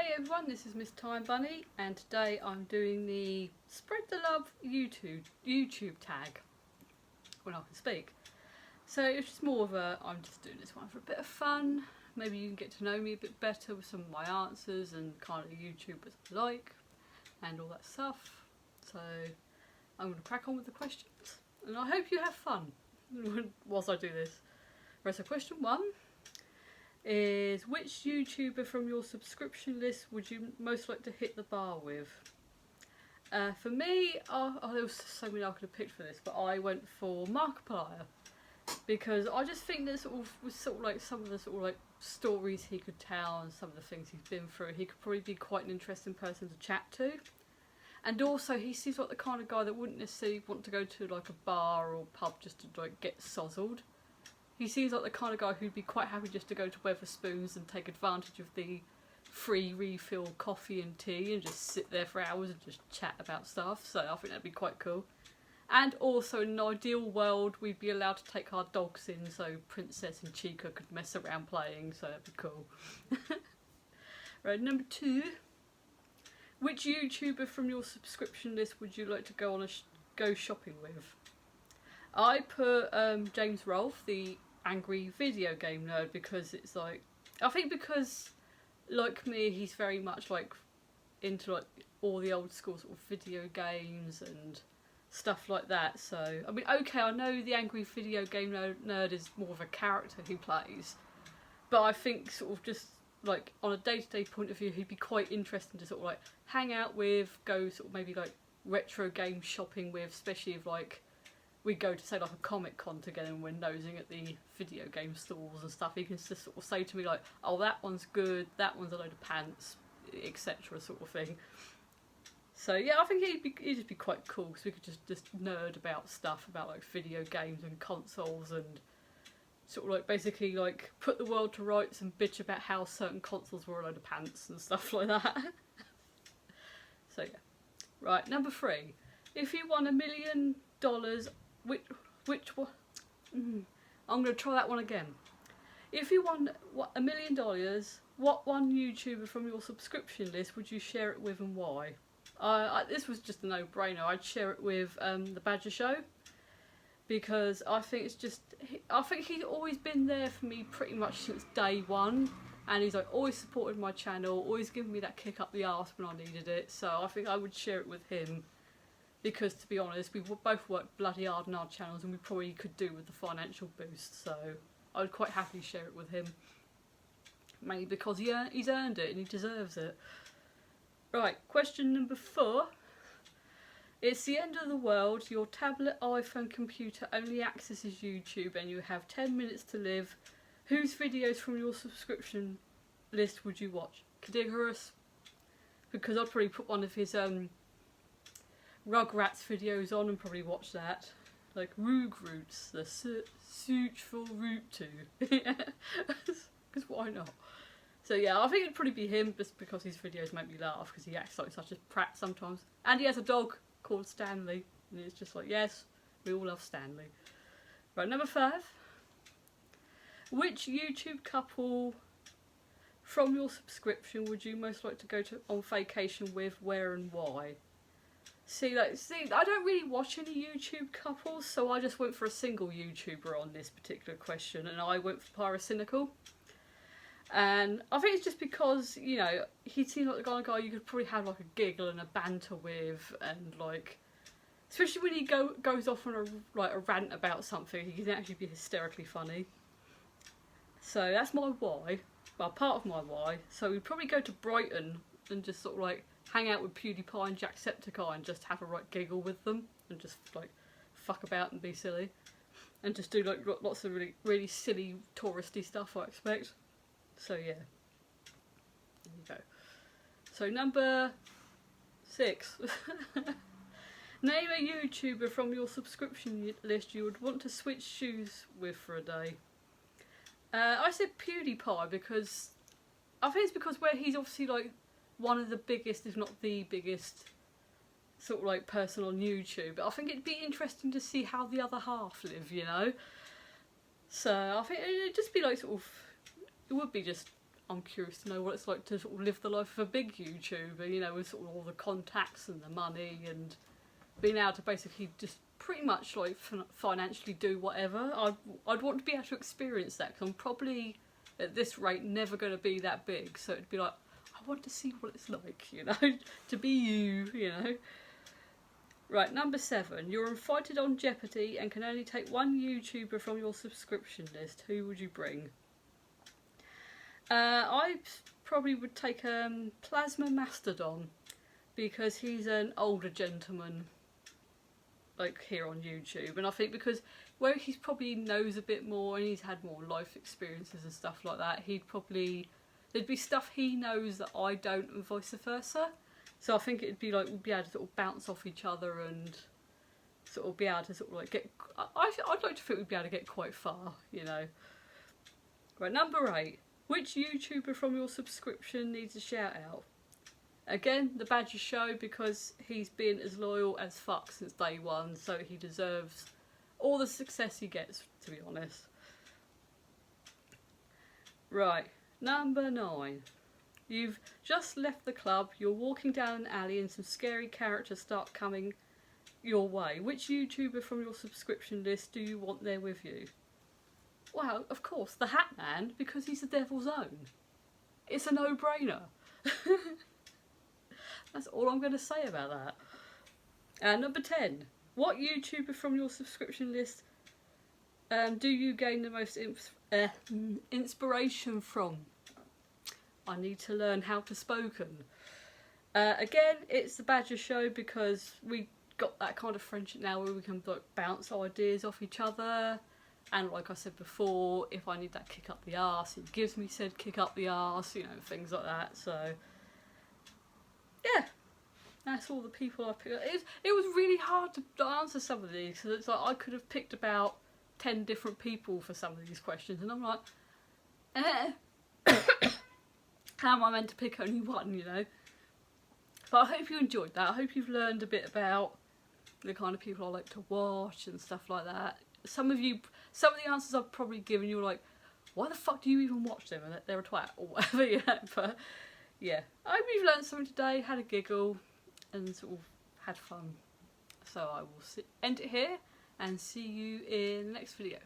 Hey everyone, this is Miss Time Bunny, and today I'm doing the Spread the Love YouTube tag when I can speak. So it's just more of a, I'm just doing this one for a bit of fun. Maybe you can get to know me a bit better with some of my answers and kind of YouTubers I like and all that stuff. So I'm going to crack on with the questions, and I hope you have fun whilst I do this. Right, so question 1 is, which YouTuber from your subscription list would you most like to hit the bar with? For me, there was so many I could have picked for this, but I went for Markiplier because I just think that was like some of the stories he could tell and some of the things he's been through. He could probably be quite an interesting person to chat to, and also he seems like the kind of guy that wouldn't necessarily want to go to like a bar or pub just to like get sozzled. He seems like the kind of guy who'd be quite happy just to go to Wetherspoons and take advantage of the free refill coffee and tea and just sit there for hours and just chat about stuff. So I think that'd be quite cool. And also, in an ideal world, we'd be allowed to take our dogs in so Princess and Chica could mess around playing, so that'd be cool. Right, number 2. Which YouTuber from your subscription list would you like to go shopping with? I put James Rolfe, the angry video game nerd, because it's like, I think because like me he's very much like into like all the old school sort of video games and stuff like that. So I mean, okay, I know the angry video game nerd is more of a character he plays, but I think sort of just like on a day-to-day point of view he'd be quite interesting to sort of like hang out with, go sort of maybe like retro game shopping with, especially if like we go to say like a Comic Con together and we're nosing at the video game stalls and stuff. He can just sort of say to me like, oh, that one's good, that one's a load of pants, etc. sort of thing. So yeah, I think he'd just be quite cool because we could just nerd about stuff, about like video games and consoles, and sort of like basically like put the world to rights and bitch about how certain consoles were a load of pants and stuff like that. So yeah. Right, number 3. If you won $1 million, which one? I'm going to try that one again. If you won $1 million, what one YouTuber from your subscription list would you share it with and why? This was just a no-brainer. I'd share it with The Badger Show, because I think he's always been there for me pretty much since day one, and he's like always supported my channel, always given me that kick up the arse when I needed it. So I think I would share it with him. Because to be honest, we both worked bloody hard on our channels and we probably could do with the financial boost, so I would quite happily share it with him. Mainly because he's earned it and he deserves it. Right, question number 4. It's the end of the world, your tablet, iPhone, computer only accesses YouTube and you have 10 minutes to live. Whose videos from your subscription list would you watch? Kadigarus? Because I'd probably put one of his Rugrats videos on and probably watch that, like Rugroots, the search for root to, because why not? So yeah, I think it'd probably be him just because his videos make me laugh because he acts like such a prat sometimes, and he has a dog called Stanley, and it's just like, yes, we all love Stanley. Right, number 5. Which YouTube couple from your subscription would you most like to go on vacation with, where and why? See, I don't really watch any YouTube couples, so I just went for a single YouTuber on this particular question, and I went for Pyrocynical. And I think it's just because, you know, he seems like the kind of guy you could probably have like a giggle and a banter with, and like, especially when he goes off on a rant about something, he can actually be hysterically funny. So that's my why, well, part of my why. So we'd probably go to Brighton and just sort of like hang out with PewDiePie and Jacksepticeye and just have a right giggle with them and just like fuck about and be silly and just do like lots of really silly touristy stuff, I expect. So yeah, there you go. So number 6. Name a YouTuber from your subscription list you would want to switch shoes with for a day. I said PewDiePie because I think it's because where he's obviously like one of the biggest, if not the biggest, sort of like person on YouTube. But I think it'd be interesting to see how the other half live, you know. So I think it'd just be like sort of, it would be just I'm curious to know what it's like to sort of live the life of a big YouTuber, you know, with sort of all the contacts and the money and being able to basically just pretty much like financially do whatever. I'd want to be able to experience that, because I'm probably at this rate never going to be that big, so it'd be like, I want to see what it's like, you know, to be you know. Right, number 7. You're invited on Jeopardy and can only take one YouTuber from your subscription list. Who would you bring? I probably would take Plasma Mastodon, because he's an older gentleman, like here on YouTube, and I think because where he probably knows a bit more and he's had more life experiences and stuff like that, there'd be stuff he knows that I don't, and vice versa. So I think it'd be like we'd be able to sort of bounce off each other and sort of be able to sort of like get. I'd like to think we'd be able to get quite far, you know. Right, number 8. Which YouTuber from your subscription needs a shout out? Again, the Badger Show, because he's been as loyal as fuck since day one, so he deserves all the success he gets, to be honest. Right, number 9. You've just left the club, you're walking down an alley and some scary characters start coming your way. Which YouTuber from your subscription list do you want there with you? Well, of course, the Hat Man, because he's the devil's own. It's a no-brainer. That's all I'm going to say about that. Number 10. What YouTuber from your subscription list do you gain the most inspiration from? I need to learn how to spoken. Again, it's the Badger Show, because we got that kind of friendship now where we can like bounce ideas off each other. And like I said before, if I need that kick up the arse, he gives me said kick up the arse, you know, things like that. So, yeah, that's all the people I picked. It was really hard to answer some of these, because it's like I could have picked about 10 different people for some of these questions, and I'm like, how am I meant to pick only one, you know? But I hope you enjoyed that. I hope you've learned a bit about the kind of people I like to watch and stuff like that. Some of the answers I've probably given you are like, why the fuck do you even watch them? And they're a twat or whatever, you know. But yeah, I hope you've learned something today, had a giggle, and sort of had fun. So I will end it here and see you in the next video.